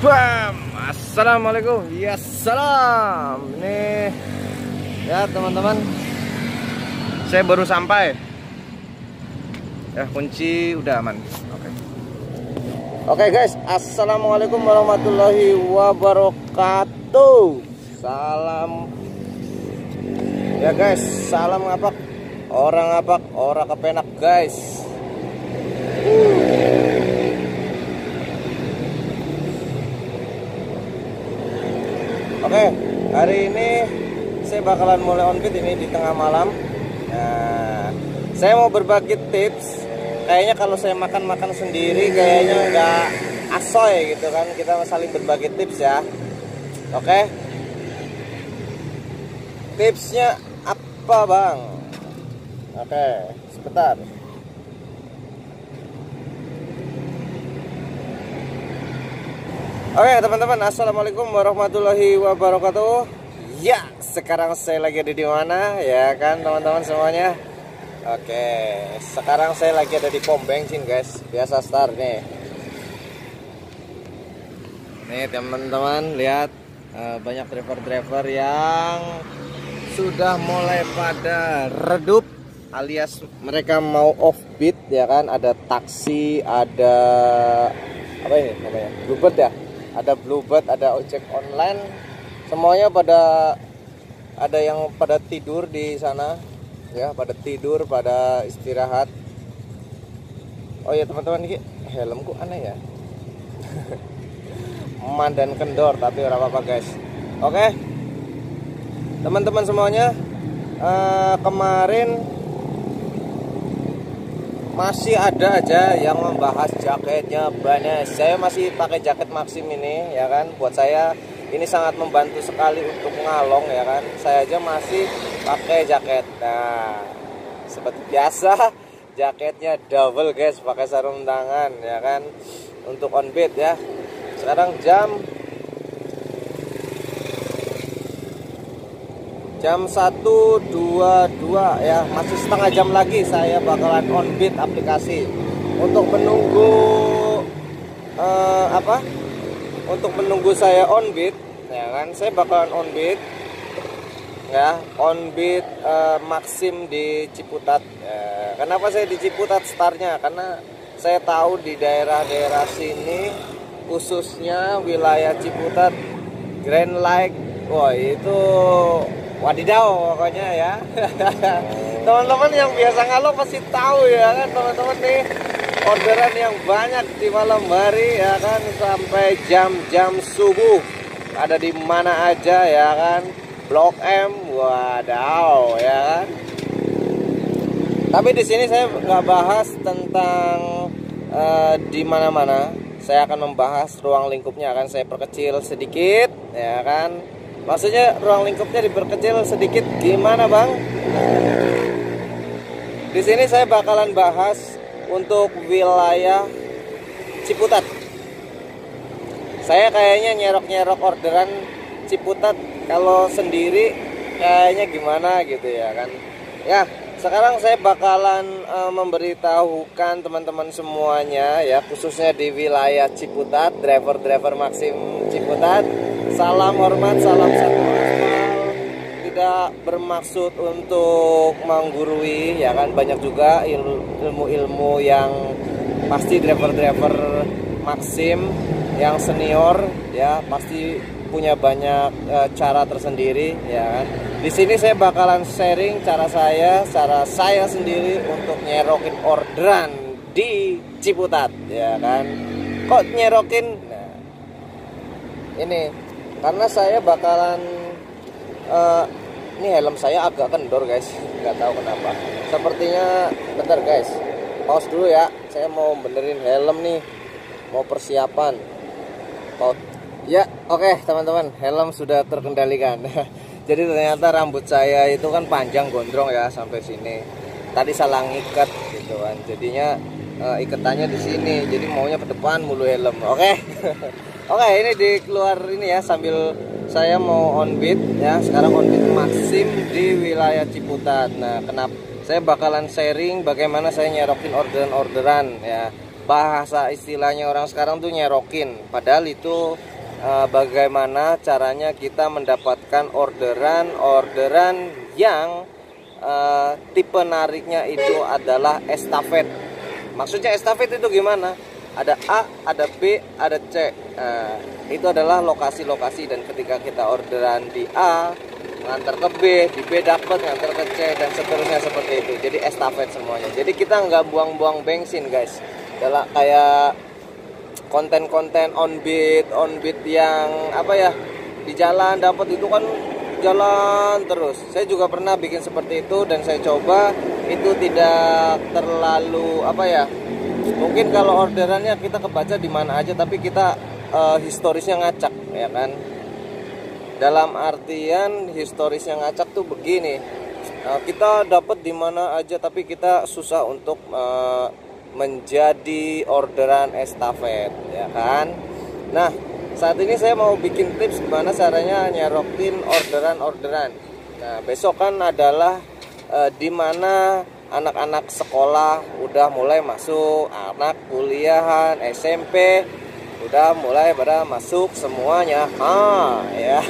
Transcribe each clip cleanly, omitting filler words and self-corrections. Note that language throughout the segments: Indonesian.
Bam, assalamualaikum. Ya salam. Ini ya teman-teman, saya baru sampai. Ya kunci udah aman. Oke guys, assalamualaikum warahmatullahi wabarakatuh. Salam. Ya guys, salam ngapak. Orang ngapak, orang kepenak guys. Oke, hari ini saya bakalan mulai on beat ini di tengah malam. Nah, saya mau berbagi tips. Kayaknya kalau saya makan sendiri kayaknya nggak asoy gitu kan. Kita saling berbagi tips ya. Oke. Tipsnya apa bang? Oke, sebentar. Oke teman-teman, assalamualaikum warahmatullahi wabarakatuh. Ya, sekarang saya lagi ada di mana ya kan teman-teman semuanya. Oke, sekarang saya lagi ada di pom bensin guys, biasa start nih. Nih teman-teman lihat, banyak driver-driver yang sudah mulai pada redup, alias mereka mau off beat ya kan. Ada taksi, ada apa ini namanya, Bluebird ya. Ada Bluebird, ada ojek online, semuanya pada ada yang pada tidur di sana ya, pada tidur, pada istirahat. Oh ya teman-teman, ini helmku aneh ya. Mandan kendor tapi ora apa-apa guys. Oke teman-teman semuanya, kemarin masih ada aja yang membahas jaketnya banyak. Saya masih pakai jaket Maxim ini ya kan. Buat saya ini sangat membantu sekali untuk ngalong ya kan. Saya aja masih pakai jaket. Nah, seperti biasa jaketnya double guys, pakai sarung tangan ya kan untuk on beat ya. Sekarang jam 1:22 ya, masih setengah jam lagi saya bakalan on beat aplikasi. Untuk menunggu untuk menunggu saya on beat ya kan, saya bakalan on beat ya, on beat Maxim di Ciputat ya. Kenapa saya di Ciputat startnya? Karena saya tahu di daerah-daerah sini, khususnya wilayah Ciputat, Grand Lake, wah itu wadidaw pokoknya ya. Teman-teman yang biasa ngalong pasti tahu ya kan teman-teman nih, orderan yang banyak di malam hari ya kan, sampai jam-jam subuh ada di mana aja ya kan. Blok M, wadaw ya kan. Tapi di sini saya nggak bahas tentang di mana-mana. Saya akan membahas ruang lingkupnya, akan saya perkecil sedikit ya kan. Maksudnya ruang lingkupnya diperkecil sedikit gimana bang? Di sini saya bakalan bahas untuk wilayah Ciputat. Saya kayaknya nyerok-nyerok orderan Ciputat, kalau sendiri kayaknya gimana gitu ya kan. Ya, sekarang saya bakalan memberitahukan teman-teman semuanya ya, khususnya di wilayah Ciputat, driver-driver Maxim Ciputat. Salam hormat, salam satu aspal. Tidak bermaksud untuk menggurui ya kan. Banyak juga ilmu-ilmu yang pasti driver-driver Maxim yang senior ya, pasti punya banyak cara tersendiri ya kan. Di sini saya bakalan sharing cara saya sendiri untuk nyerokin orderan di Ciputat ya kan. Kok nyerokin? Nah, ini karena saya bakalan ini helm saya agak kendor guys, nggak tahu kenapa. Sepertinya bentar guys, pause dulu ya. Saya mau benerin helm nih, mau persiapan. Pause. Ya, oke teman-teman, helm sudah terkendalikan. Jadi ternyata rambut saya itu kan panjang gondrong ya sampai sini. Tadi salah ngikat gitu kan. Jadinya ikatannya di sini. Jadi maunya ke depan mulu helm. Oke. Oke, ini dikeluar ini ya, sambil saya mau on beat ya. Sekarang on beat Maxim di wilayah Ciputat. Nah, kenapa saya bakalan sharing bagaimana saya nyerokin orderan-orderan ya. Bahasa istilahnya orang sekarang tuh nyerokin, padahal itu bagaimana caranya kita mendapatkan orderan yang tipe nariknya itu adalah estafet. Maksudnya estafet itu gimana? Ada A, ada B, ada C. Itu adalah lokasi-lokasi, dan ketika kita orderan di A ngantar ke B, di B dapat ngantar ke C, dan seterusnya seperti itu. Jadi estafet semuanya. Jadi kita nggak buang-buang bensin guys. Kayak konten-konten on beat yang apa ya, di jalan dapat itu kan jalan terus. Saya juga pernah bikin seperti itu dan saya coba, itu tidak terlalu apa ya, mungkin kalau orderannya kita kebaca di mana aja, tapi kita historisnya ngacak ya kan. Dalam artian historisnya ngacak tuh begini, kita dapat di mana aja tapi kita susah untuk menjadi orderan estafet ya kan. Nah, saat ini saya mau bikin tips gimana caranya nyerokin orderan. Nah, besok kan adalah dimana anak-anak sekolah udah mulai masuk, anak kuliahan, SMP udah mulai pada masuk semuanya. Ya.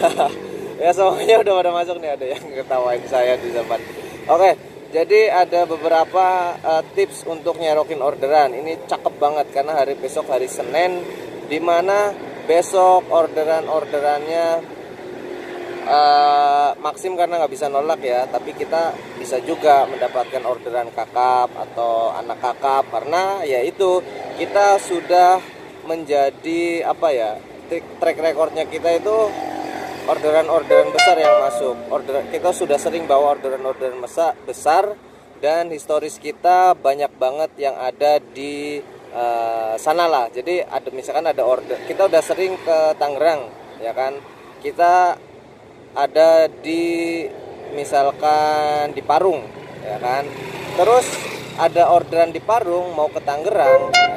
Ya semuanya udah pada masuk nih, ada yang ketawain saya di depan. Oke. Jadi ada beberapa tips untuk nyerokin orderan. Ini cakep banget karena besok hari Senin, dimana besok orderannya Maxim karena nggak bisa nolak ya, tapi kita bisa juga mendapatkan orderan kakap atau anak kakap, karena yaitu kita sudah menjadi apa ya, track recordnya kita itu orderan besar yang masuk. Kita sudah sering bawa orderan besar, dan historis kita banyak banget yang ada di sana lah. Jadi misalkan ada order, kita udah sering ke Tangerang ya kan, kita ada di misalkan di Parung ya kan, terus ada orderan di Parung mau ke Tangerang ya.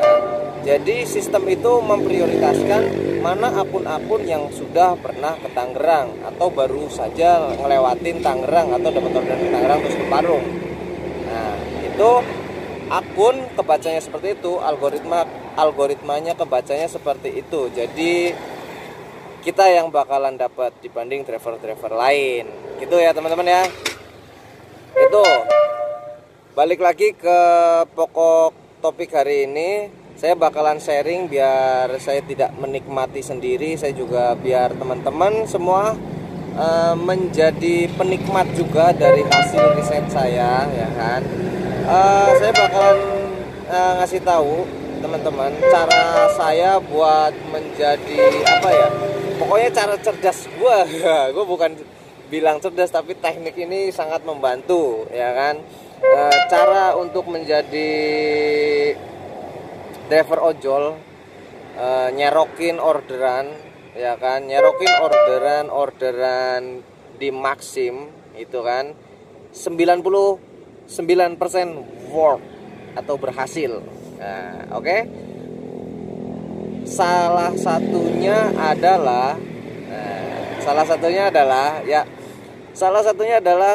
Jadi sistem itu memprioritaskan mana akun-akun yang sudah pernah ke Tangerang atau baru saja ngelewatin Tangerang atau dapat orderan di Tangerang terus ke Parung. Nah, itu akun kebacanya seperti itu, algoritmanya kebacanya seperti itu. Jadi kita yang bakalan dapat dibanding driver-driver lain. Gitu ya teman-teman ya. Itu balik lagi ke pokok topik hari ini. Saya bakalan sharing biar saya tidak menikmati sendiri, saya juga biar teman-teman semua menjadi penikmat juga dari hasil riset saya ya kan. Saya bakalan ngasih tahu teman-teman cara saya buat menjadi apa ya, pokoknya cara cerdas gue bukan bilang cerdas, tapi teknik ini sangat membantu ya kan. Cara untuk menjadi driver ojol, nyerokin orderan ya kan, nyerokin orderan di Maxim itu kan 99% work atau berhasil. Nah, oke. Salah satunya adalah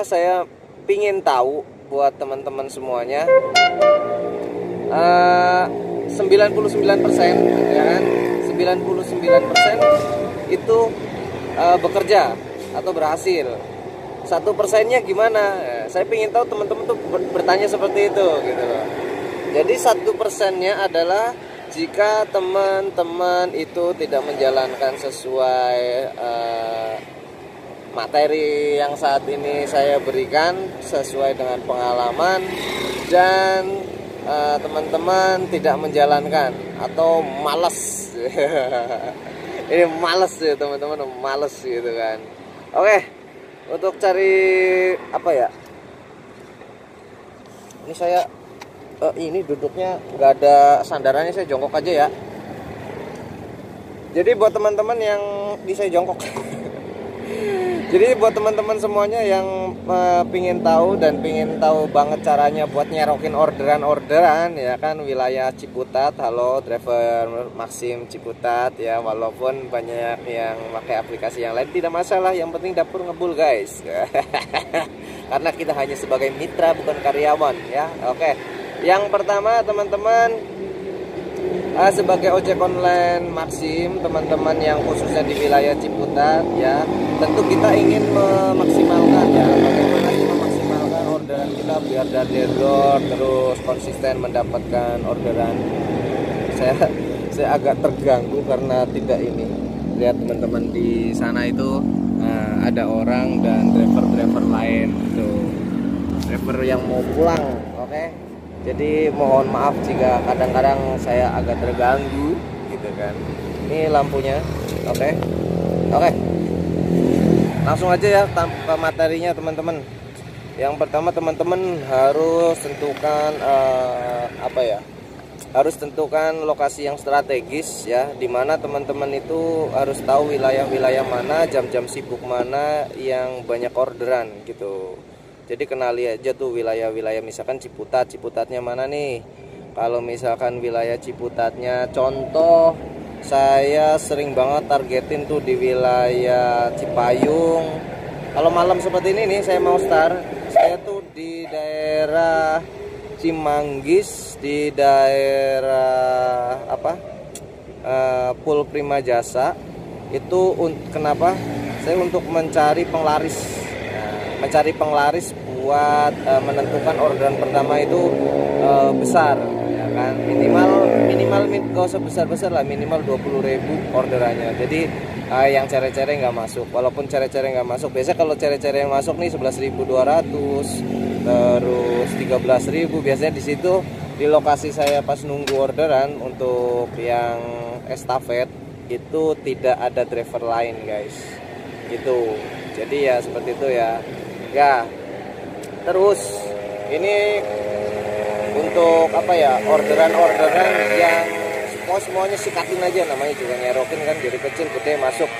saya pingin tahu buat teman-teman semuanya, 99% ya kan, 99% itu bekerja atau berhasil. 1%-nya gimana? Saya ingin tahu teman-teman tuh bertanya seperti itu gitu loh. Jadi 1%-nya adalah jika teman-teman itu tidak menjalankan sesuai materi yang saat ini saya berikan, sesuai dengan pengalaman, dan teman-teman tidak menjalankan atau malas. Ini malas ya teman-teman, malas gitu kan. Oke, untuk cari apa ya, ini saya ini duduknya nggak ada sandarannya, saya jongkok aja ya. Jadi buat teman-teman yang saya jongkok jadi buat teman-teman semuanya yang pingin tahu dan pingin tahu banget caranya buat nyerokin orderan ya kan, wilayah Ciputat, halo driver Maxim Ciputat ya, walaupun banyak yang pakai aplikasi yang lain tidak masalah, yang penting dapur ngebul guys. Karena kita hanya sebagai mitra bukan karyawan ya. Oke, yang pertama teman-teman, Sebagai ojek online Maxim, teman-teman yang khususnya di wilayah Ciputat ya, tentu kita ingin memaksimalkan ya, bagaimana sih memaksimalkan orderan kita biar dari door terus konsisten mendapatkan orderan. Saya agak terganggu karena tidak ini. Lihat teman-teman di sana itu ada orang dan driver lain tuh. Driver yang mau pulang, oke? Jadi mohon maaf jika kadang-kadang saya agak terganggu gitu kan. Ini lampunya, oke? Langsung aja ya tanpa materinya teman-teman. Yang pertama teman-teman harus tentukan harus tentukan lokasi yang strategis ya, dimana teman-teman itu harus tahu wilayah-wilayah mana, jam-jam sibuk mana yang banyak orderan gitu. Jadi kenali aja tuh wilayah-wilayah, misalkan Ciputatnya mana nih. Kalau misalkan wilayah Ciputatnya, contoh saya sering banget targetin tuh di wilayah Cipayung. Kalau malam seperti ini nih saya mau start, saya tuh di daerah Cimanggis, di daerah Pul Prima Jasa. Itu kenapa? Saya untuk mencari penglaris. Mencari penglaris buat menentukan orderan pertama itu besar ya kan, minimal gak usah besar lah, minimal 20.000 orderannya. Jadi yang cere-cere nggak masuk. Walaupun cere-cere nggak masuk, biasanya kalau cere-cere yang masuk nih 11.200 terus 13.000, biasanya di situ di lokasi saya pas nunggu orderan untuk yang estafet itu tidak ada driver lain guys gitu. Jadi ya seperti itu ya. Ya, terus ini untuk orderan-orderan yang semuanya sikatin aja, namanya juga nyerokin kan, jadi kecil gede masuk.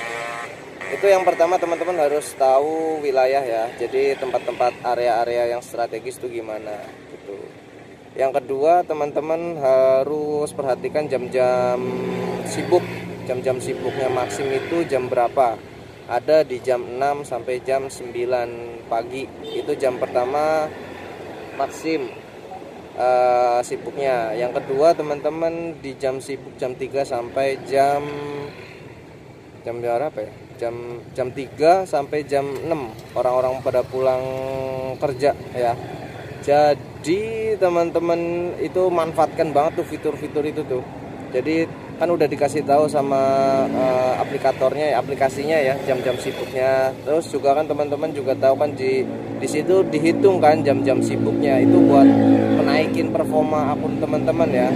Itu yang pertama teman-teman harus tahu wilayah ya. Jadi tempat-tempat area-area yang strategis itu gimana gitu. Yang kedua teman-teman harus perhatikan jam-jam sibuk. Jam-jam sibuknya Maxim itu jam berapa? Ada di jam 6 sampai jam 9 pagi. Itu jam pertama Maxim sibuknya. Yang kedua teman-teman di jam sibuk jam 3 sampai jam berapa ya? Jam 3 sampai jam 6 orang-orang pada pulang kerja ya. Jadi teman-teman itu manfaatkan banget tuh fitur-fitur itu tuh. Jadi kan udah dikasih tahu sama aplikasinya ya, jam-jam sibuknya. Terus juga kan teman-teman juga tahu kan di situ dihitung kan jam-jam sibuknya itu buat menaikin performa akun teman-teman ya.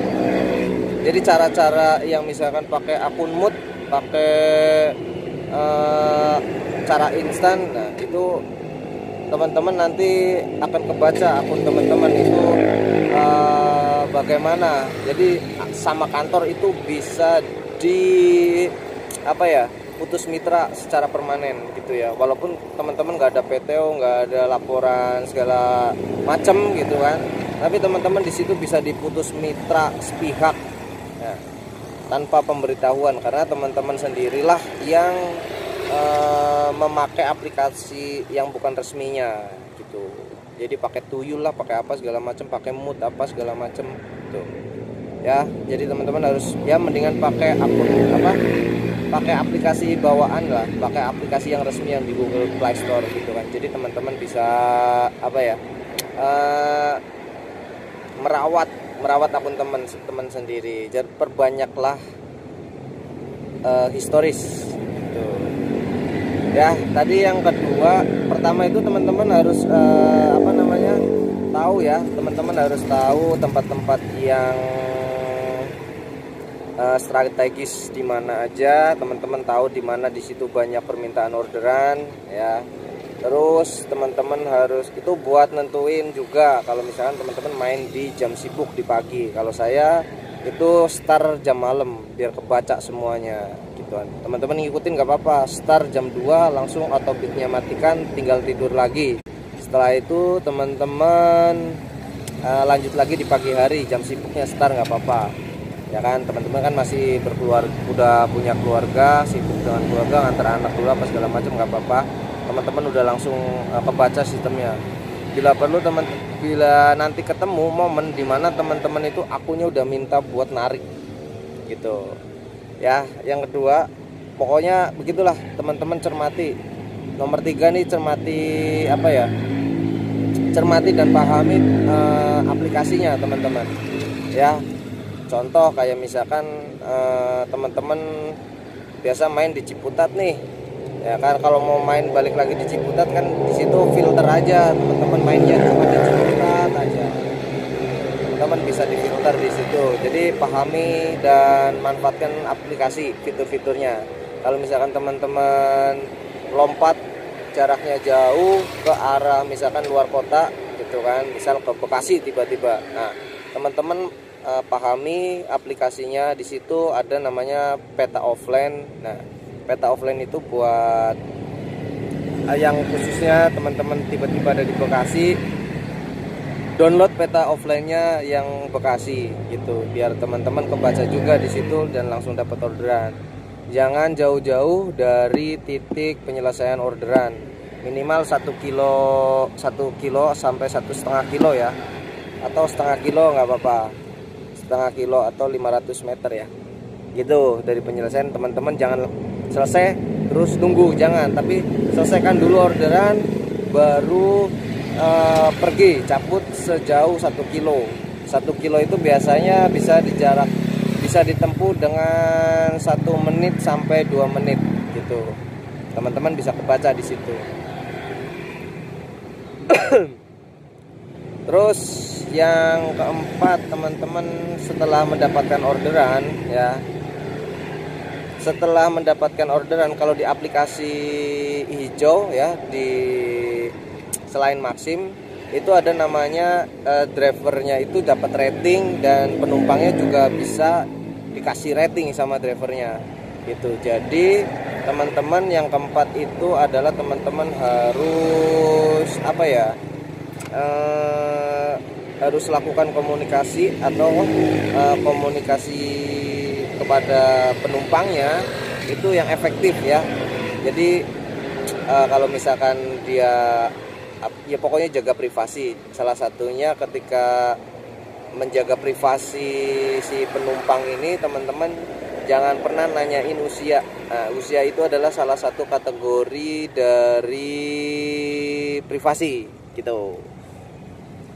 Jadi cara-cara yang misalkan pakai akun mood, pakai cara instan, nah itu teman-teman nanti akan kebaca akun teman-teman itu bagaimana. Jadi sama kantor itu bisa putus mitra secara permanen gitu ya. Walaupun teman-teman nggak ada PTO, nggak ada laporan segala macam gitu kan, tapi teman-teman di situ bisa diputus mitra sepihak ya, tanpa pemberitahuan, karena teman-teman sendirilah yang memakai aplikasi yang bukan resminya gitu. Jadi pakai tuyul lah, pakai apa segala macam, pakai mood apa segala macam gitu ya. Jadi teman-teman harus ya mendingan pakai pakai aplikasi bawaan lah, pakai aplikasi yang resmi yang di Google Play Store gitu kan. Jadi teman-teman bisa merawat akun teman sendiri. Jadi perbanyaklah historis gitu. Ya, tadi yang kedua, pertama itu teman-teman harus tahu ya, teman-teman harus tahu tempat-tempat yang strategis di mana aja. Teman-teman tahu di mana di situ banyak permintaan orderan ya. Terus teman-teman harus itu buat nentuin juga kalau misalkan teman-teman main di jam sibuk di pagi. Kalau saya itu start jam malam biar kebaca semuanya. Teman-teman ngikutin nggak apa-apa, start jam 2 langsung autopilotnya matikan, tinggal tidur lagi. Setelah itu teman-teman lanjut lagi di pagi hari, jam sibuknya start nggak apa-apa ya kan. Teman-teman kan masih udah punya keluarga, sibuk dengan keluarga, ngantar anak dulu apa segala macam, nggak apa-apa. Teman-teman udah langsung kebaca sistemnya. Bila nanti ketemu momen dimana teman-teman itu akunnya udah minta buat narik gitu ya. Yang kedua, pokoknya begitulah teman-teman, cermati. Nomor 3 nih, cermati apa ya, cermati dan pahami aplikasinya teman-teman ya. Contoh kayak misalkan teman-teman biasa main di Ciputat nih ya kan, kalau mau main balik lagi di Ciputat kan di situ filter aja teman-teman, mainnya cuma di Ciputat aja, teman bisa difilter di situ. Jadi pahami dan manfaatkan aplikasi fitur-fiturnya. Kalau misalkan teman-teman lompat jaraknya jauh ke arah misalkan luar kota gitu kan, misal ke Bekasi tiba-tiba, nah teman-teman pahami aplikasinya. Di situ ada namanya peta offline. Nah, peta offline itu buat yang khususnya teman-teman tiba-tiba ada di Bekasi, download peta offline-nya yang Bekasi gitu, biar teman-teman kebaca juga di situ dan langsung dapat orderan. Jangan jauh-jauh dari titik penyelesaian orderan, minimal 1 kilo sampai 1,5 kilo ya, atau setengah kilo nggak apa-apa, setengah kilo atau 500 meter ya gitu dari penyelesaian. Teman-teman jangan selesai terus nunggu, jangan, tapi selesaikan dulu orderan baru pergi cabut sejauh 1 kilo. 1 kilo itu biasanya bisa ditempuh dengan 1 menit sampai 2 menit gitu. Teman-teman bisa kebaca di situ. Terus yang keempat teman-teman, setelah mendapatkan orderan ya, setelah mendapatkan orderan, kalau di aplikasi hijau ya, di selain Maxim itu ada namanya drivernya itu dapat rating, dan penumpangnya juga bisa dikasih rating sama drivernya gitu. Jadi teman-teman yang keempat itu adalah teman-teman harus apa ya, harus lakukan komunikasi atau komunikasi kepada penumpangnya itu yang efektif ya. Jadi kalau misalkan dia ya pokoknya jaga privasi. Salah satunya ketika menjaga privasi si penumpang ini, teman-teman jangan pernah nanyain usia. Nah, usia itu adalah salah satu kategori dari privasi gitu.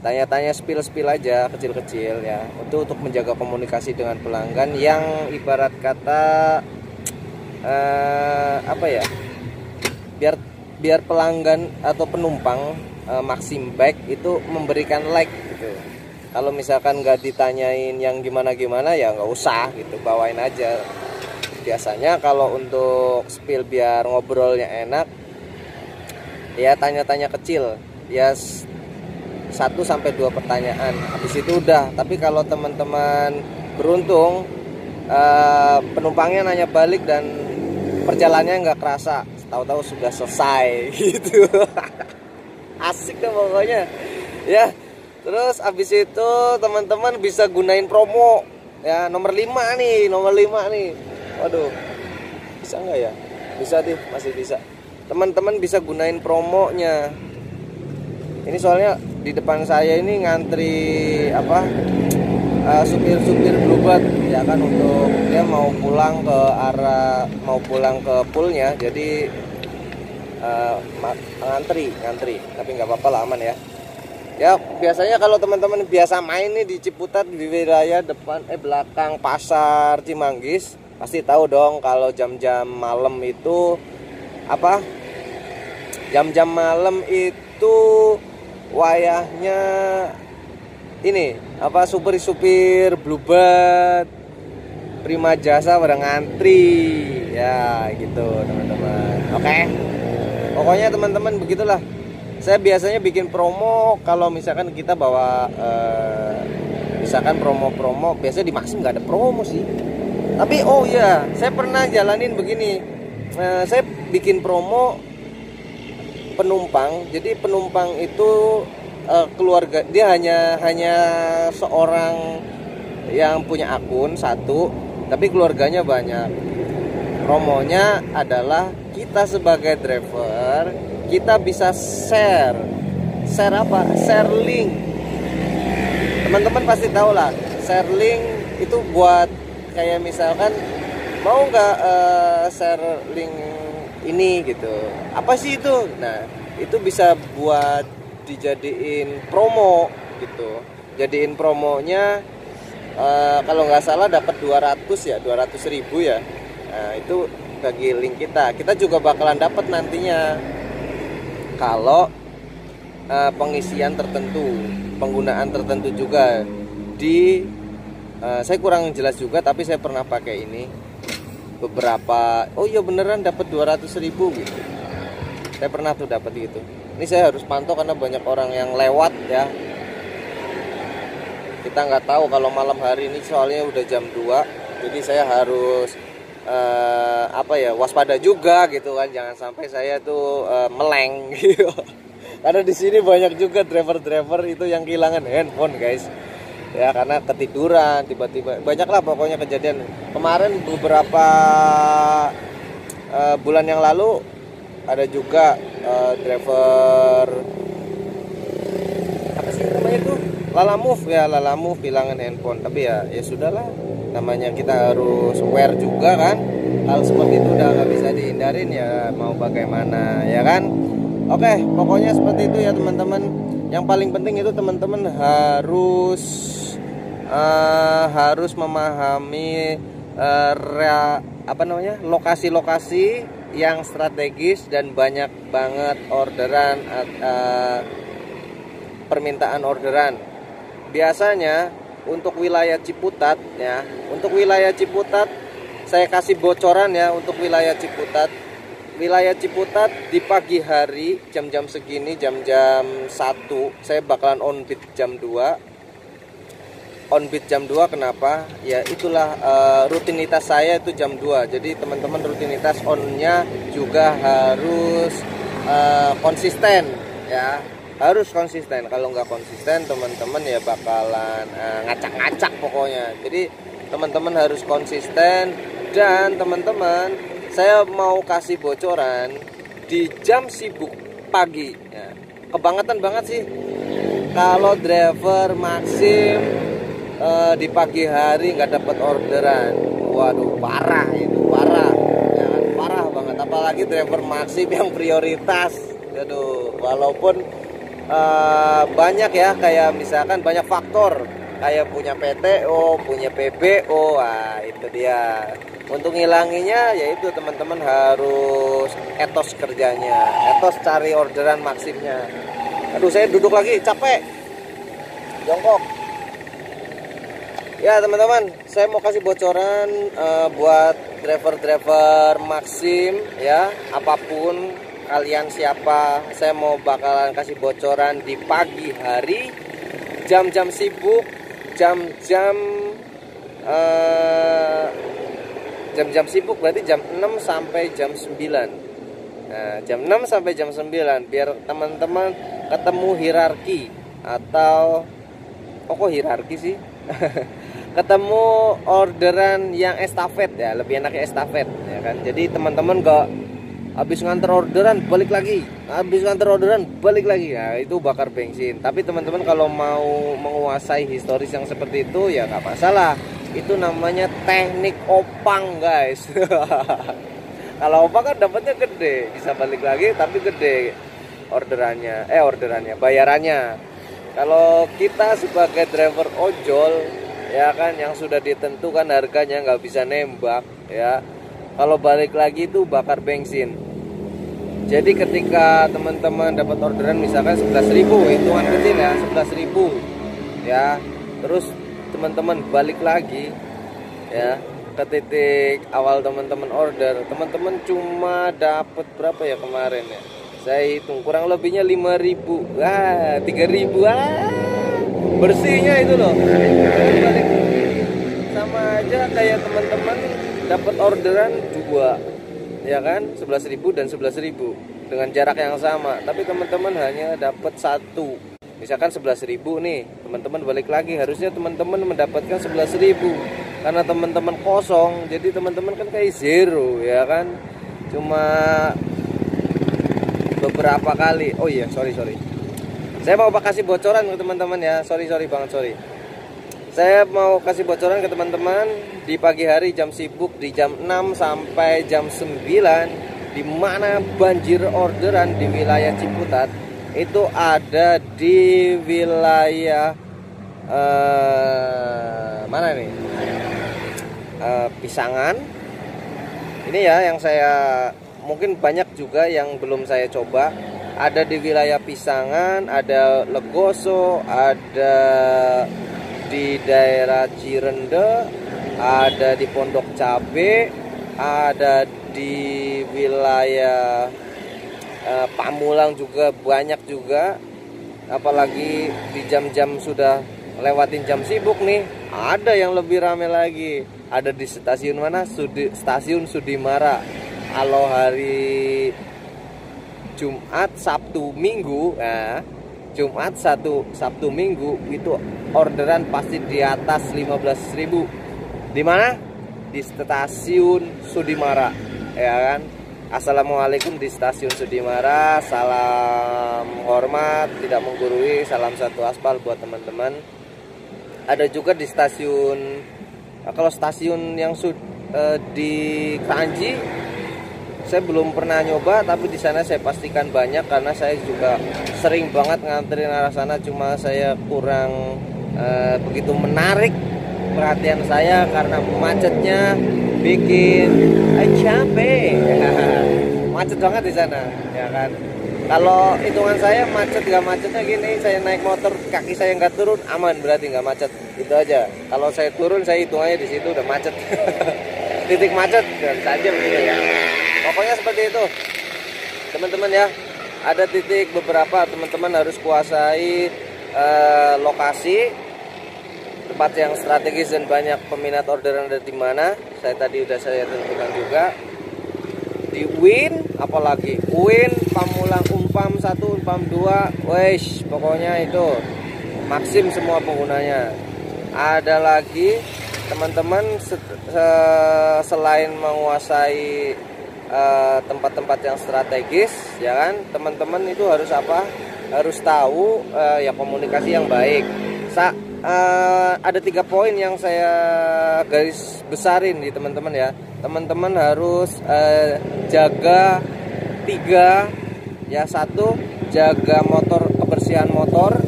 Tanya-tanya spill aja kecil-kecil ya, untuk menjaga komunikasi dengan pelanggan yang ibarat kata apa ya, biar pelanggan atau penumpang Maxim Bike itu memberikan like gitu. Kalau misalkan nggak ditanyain yang gimana-gimana ya nggak usah gitu, bawain aja. Biasanya kalau untuk spill biar ngobrolnya enak ya, tanya-tanya kecil ya, 1-2 pertanyaan, habis itu udah. Tapi kalau teman-teman beruntung penumpangnya nanya balik dan perjalanannya nggak kerasa, tahu-tahu sudah selesai gitu. Asik deh pokoknya ya. Terus habis itu teman-teman bisa gunain promo ya, nomor 5 nih. Waduh, bisa nggak ya? Bisa deh, masih bisa. Teman-teman bisa gunain promonya. Ini soalnya di depan saya ini ngantri apa, supir-supir Bluebird ya kan, untuk dia mau pulang ke poolnya. Jadi ngantri, tapi nggak apa-apa lah, aman ya. Ya biasanya kalau teman-teman biasa main nih di Ciputat, di wilayah belakang pasar Cimanggis, pasti tahu dong kalau jam-jam malam itu apa, jam-jam malam itu wayahnya ini apa, supir-supir Bluebird, Prima Jasa pada ngantri ya gitu teman-teman. Oke. Pokoknya teman-teman begitulah. Saya biasanya bikin promo kalau misalkan kita bawa misalkan promo-promo, biasanya di Maxim nggak ada promo sih. Tapi oh iya, saya pernah jalanin begini. Saya bikin promo penumpang. Jadi penumpang itu keluarga, dia hanya seorang yang punya akun satu, tapi keluarganya banyak. Promonya adalah kita sebagai driver, kita bisa share apa? Share link. Teman-teman pasti tahu lah, share link itu buat kayak misalkan mau nggak share link ini gitu, apa sih itu? Nah itu bisa buat dijadiin promo gitu, jadiin promonya kalau nggak salah dapat 200.000 ya. Nah itu bagi link kita juga bakalan dapat nantinya kalau pengisian tertentu, penggunaan tertentu juga di saya kurang jelas juga, tapi saya pernah pakai ini beberapa. Oh iya beneran dapat 200.000 gitu. Saya pernah tuh dapat gitu. Ini saya harus pantau karena banyak orang yang lewat ya. Kita nggak tahu kalau malam hari ini, soalnya udah jam 2. Jadi saya harus waspada juga gitu kan, jangan sampai saya tuh meleng gitu. Karena di sini banyak juga driver-driver itu yang kehilangan handphone guys. Ya karena ketiduran tiba-tiba, banyak lah pokoknya kejadian. Kemarin beberapa bulan yang lalu ada juga driver apa sih namanya tuh, Lalamove kehilangan handphone. Tapi ya sudahlah, namanya kita harus aware juga kan, hal seperti itu udah nggak bisa dihindarin, ya mau bagaimana ya kan. Oke, pokoknya seperti itu ya teman-teman. Yang paling penting itu teman-teman harus memahami lokasi-lokasi yang strategis dan banyak banget orderan, permintaan orderan. Biasanya untuk wilayah Ciputat ya, saya kasih bocoran ya. Untuk wilayah Ciputat di pagi hari jam-jam segini, jam-jam 1 saya bakalan on beat jam 2. Kenapa? Ya itulah rutinitas saya itu jam 2. Jadi teman-teman rutinitas onnya juga harus konsisten ya. Harus konsisten. Kalau nggak konsisten teman-teman ya bakalan ngacak-ngacak pokoknya. Jadi teman-teman harus konsisten. Dan teman-teman, saya mau kasih bocoran di jam sibuk pagi ya. Kebangetan banget sih kalau driver Maxim di pagi hari nggak dapat orderan. Waduh, parah itu, parah ya kan? Parah banget, apalagi driver Maxim yang prioritas. Aduh, walaupun banyak ya, kayak misalkan banyak faktor, kayak punya PTO, punya PBO, itu dia. Untuk ngilanginya yaitu teman-teman harus etos kerjanya, etos cari orderan Maximnya. Aduh, saya duduk lagi, capek, jongkok. Ya teman-teman, saya mau kasih bocoran buat driver-driver Maxim ya, apapun kalian siapa, saya mau bakalan kasih bocoran di pagi hari, jam-jam sibuk, jam-jam sibuk berarti jam 6 sampai jam 9. Nah, jam 6 sampai jam 9 biar teman-teman ketemu hierarki atau kok hierarki sih? Ketemu orderan yang estafet ya, lebih enaknya estafet ya kan. Jadi teman-teman gak habis nganter orderan balik lagi, nah itu bakar bensin. Tapi teman-teman kalau mau menguasai historis yang seperti itu ya nggak masalah, itu namanya teknik opang guys. Kalau opang kan dapatnya gede, bisa balik lagi tapi gede orderannya, bayarannya. Kalau kita sebagai driver ojol ya kan, yang sudah ditentukan harganya, nggak bisa nembak ya, kalau balik lagi itu bakar bensin. Jadi ketika teman-teman dapat orderan misalkan 11.000, hitungan kecil ya, 11.000 ya, terus teman-teman balik lagi ya ke titik awal teman-teman order, teman-teman cuma dapat berapa ya kemarin ya, saya hitung kurang lebihnya 5.000, 3.000 bersihnya itu loh. Balik sama aja kayak teman-teman dapat orderan 2 ya kan, 11.000 dan 11.000 dengan jarak yang sama, tapi teman-teman hanya dapat 1. Misalkan 11.000 nih, teman-teman balik lagi, harusnya teman-teman mendapatkan 11.000. Karena teman-teman kosong, jadi teman-teman kan kayak zero ya kan, cuma beberapa kali. Oh iya, sorry, saya mau kasih bocoran ke teman-teman ya, sorry banget. Saya mau kasih bocoran ke teman-teman, di pagi hari jam sibuk di jam 6 sampai jam 9, di mana banjir orderan di wilayah Ciputat itu ada di wilayah mana nih? Pisangan. Ini ya yang saya mungkin banyak juga yang belum saya coba. Ada di wilayah Pisangan, ada Legoso, ada di daerah Cirende, ada di Pondok Cabe, ada di wilayah Pamulang juga banyak juga. Apalagi di jam-jam sudah lewatin jam sibuk nih, ada yang lebih ramai lagi. Ada di stasiun mana? Stasiun Sudimara. Kalau hari Jumat, Sabtu, Minggu, nah, Jumat, Sabtu, Minggu itu orderan pasti di atas 15.000. Di mana? Di stasiun Sudimara, ya kan? Assalamualaikum di stasiun Sudimara. Salam hormat, tidak menggurui, salam satu aspal buat teman-teman. Ada juga di stasiun, kalau stasiun yang di Kranji, saya belum pernah nyoba, tapi di sana saya pastikan banyak karena saya juga sering banget nganterin arah sana. Cuma saya kurang begitu menarik perhatian saya karena macetnya bikin capek. Macet banget di sana, ya kan. Kalau hitungan saya macet gak macetnya gini, saya naik motor kaki saya nggak turun aman, berarti nggak macet. Itu aja. Kalau saya turun saya hitungannya di situ udah macet. Titik macet dan saja begitu ya. Pokoknya seperti itu teman-teman ya. Ada titik beberapa teman-teman harus kuasai lokasi tempat yang strategis dan banyak peminat orderan ada di mana. Saya tadi udah saya tentukan juga di Win, apalagi Win, Pamulang, Umpam 1, Umpam 2, wesh, pokoknya itu Maxim semua penggunanya. Ada lagi teman-teman selain menguasai tempat-tempat yang strategis, ya kan, teman-teman itu harus apa? Harus tahu ya komunikasi yang baik. Ada 3 poin yang saya garis besarin di teman-teman ya. Teman-teman harus jaga 3 ya. 1, jaga kebersihan motor.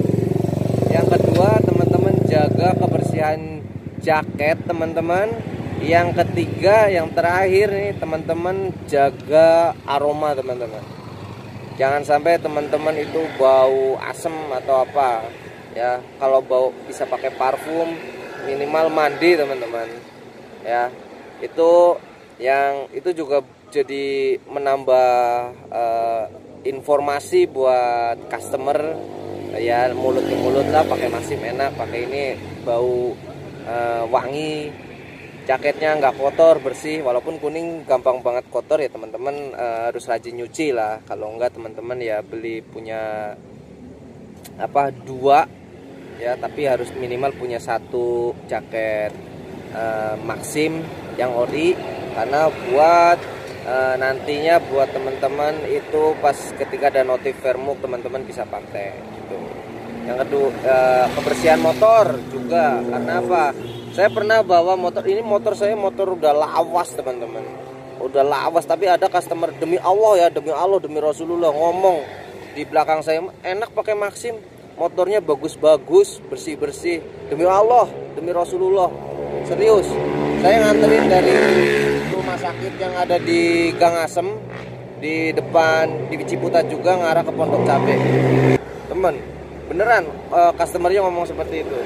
Yang kedua, teman-teman jaga kebersihan jaket teman-teman. Yang ketiga, yang terakhir nih teman-teman, jaga aroma teman-teman. Jangan sampai teman-teman itu bau asem atau apa ya. Kalau bau bisa pakai parfum, minimal mandi teman-teman ya. Itu juga jadi menambah informasi buat customer ya, mulut ke mulut lah, pakai Maxim enak, pakai ini bau wangi, jaketnya nggak kotor, bersih. Walaupun kuning gampang banget kotor ya teman-teman, harus rajin nyuci lah. Kalau enggak teman-teman ya beli punya 2 ya, tapi harus minimal punya 1 jaket Maxim yang ori, karena buat nantinya buat teman-teman itu pas ketika ada notif Vermuk teman-teman bisa pakai gitu. Yang kedua, kebersihan motor juga. Karena apa? Saya pernah bawa motor ini, motor saya udah lawas teman-teman, udah lawas, tapi ada customer demi Allah ya, demi Allah, demi Rasulullah ngomong di belakang saya, enak pakai Maxim, motornya bagus-bagus, bersih-bersih, demi Allah, demi Rasulullah, serius. Saya nganterin dari rumah sakit yang ada di Gang Asem, di depan di Ciputat juga, ngarah ke Pondok Cabe. Temen, beneran customernya ngomong seperti itu.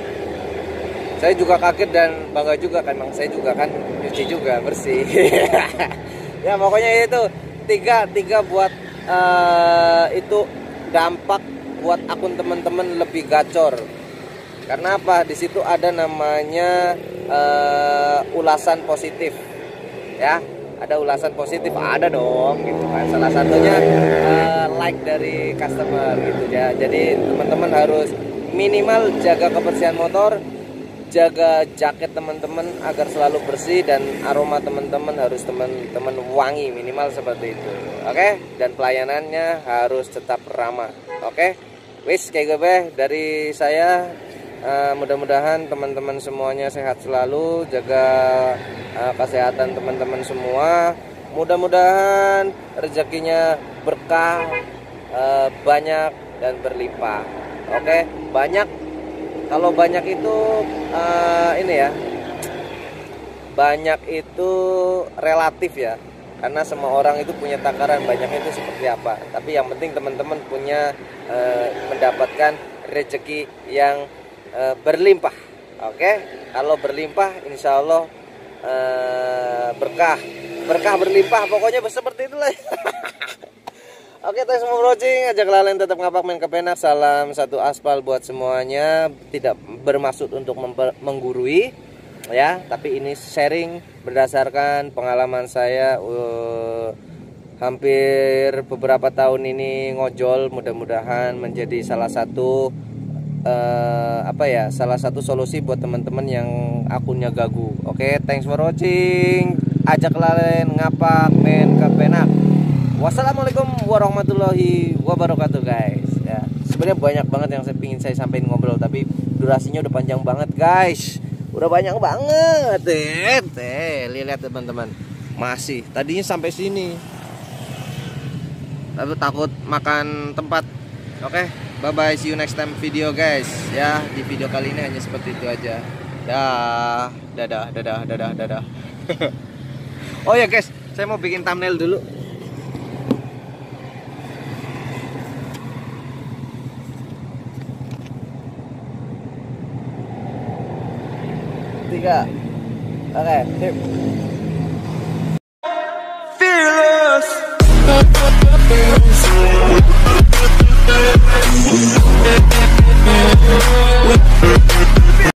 Saya juga kaget dan bangga juga kan, emang saya juga kan nyuci juga, bersih. Ya pokoknya itu tiga buat itu dampak buat akun teman-teman lebih gacor. Karena apa? Di situ ada namanya ulasan positif, ya. Ada ulasan positif, ada dong, gitu kan. Salah satunya like dari customer, gitu ya. Jadi teman-teman harus minimal jaga kebersihan motor, jaga jaket teman-teman agar selalu bersih, dan aroma teman-teman harus teman-teman wangi, minimal seperti itu. Oke? Dan pelayanannya harus tetap ramah. Oke? Wis kayak gue dari saya. Mudah-mudahan teman-teman semuanya sehat selalu, jaga kesehatan teman-teman semua. Mudah-mudahan rezekinya berkah, banyak dan berlimpah. Oke, banyak. Kalau banyak itu ini ya, banyak itu relatif ya, karena semua orang itu punya takaran banyak itu seperti apa. Tapi yang penting teman-teman punya mendapatkan rezeki yang berlimpah. Oke, kalau berlimpah insya Allah berkah berlimpah, pokoknya seperti itulah. Oke, thanks for watching. Ajak kalian tetap ngapak main kepenak. Salam satu aspal buat semuanya. Tidak bermaksud untuk menggurui ya, tapi ini sharing berdasarkan pengalaman saya hampir beberapa tahun ini ngojol. Mudah-mudahan menjadi salah satu salah satu solusi buat teman-teman yang akunnya gagu. Oke, thanks for watching. Ajak kalian ngapak main kepenak. Wassalamualaikum warahmatullahi wabarakatuh guys. Ya, sebenarnya banyak banget yang ingin saya sampaikan ngobrol, tapi durasinya udah panjang banget guys. Udah banyak banget. Lihat teman-teman. Masih tadinya sampai sini, tapi takut makan tempat. Oke, bye bye, see you next time video guys. Ya, di video kali ini hanya seperti itu aja. Dadah. Oh ya guys, saya mau bikin thumbnail dulu. 3. Oke, sip. Fearless.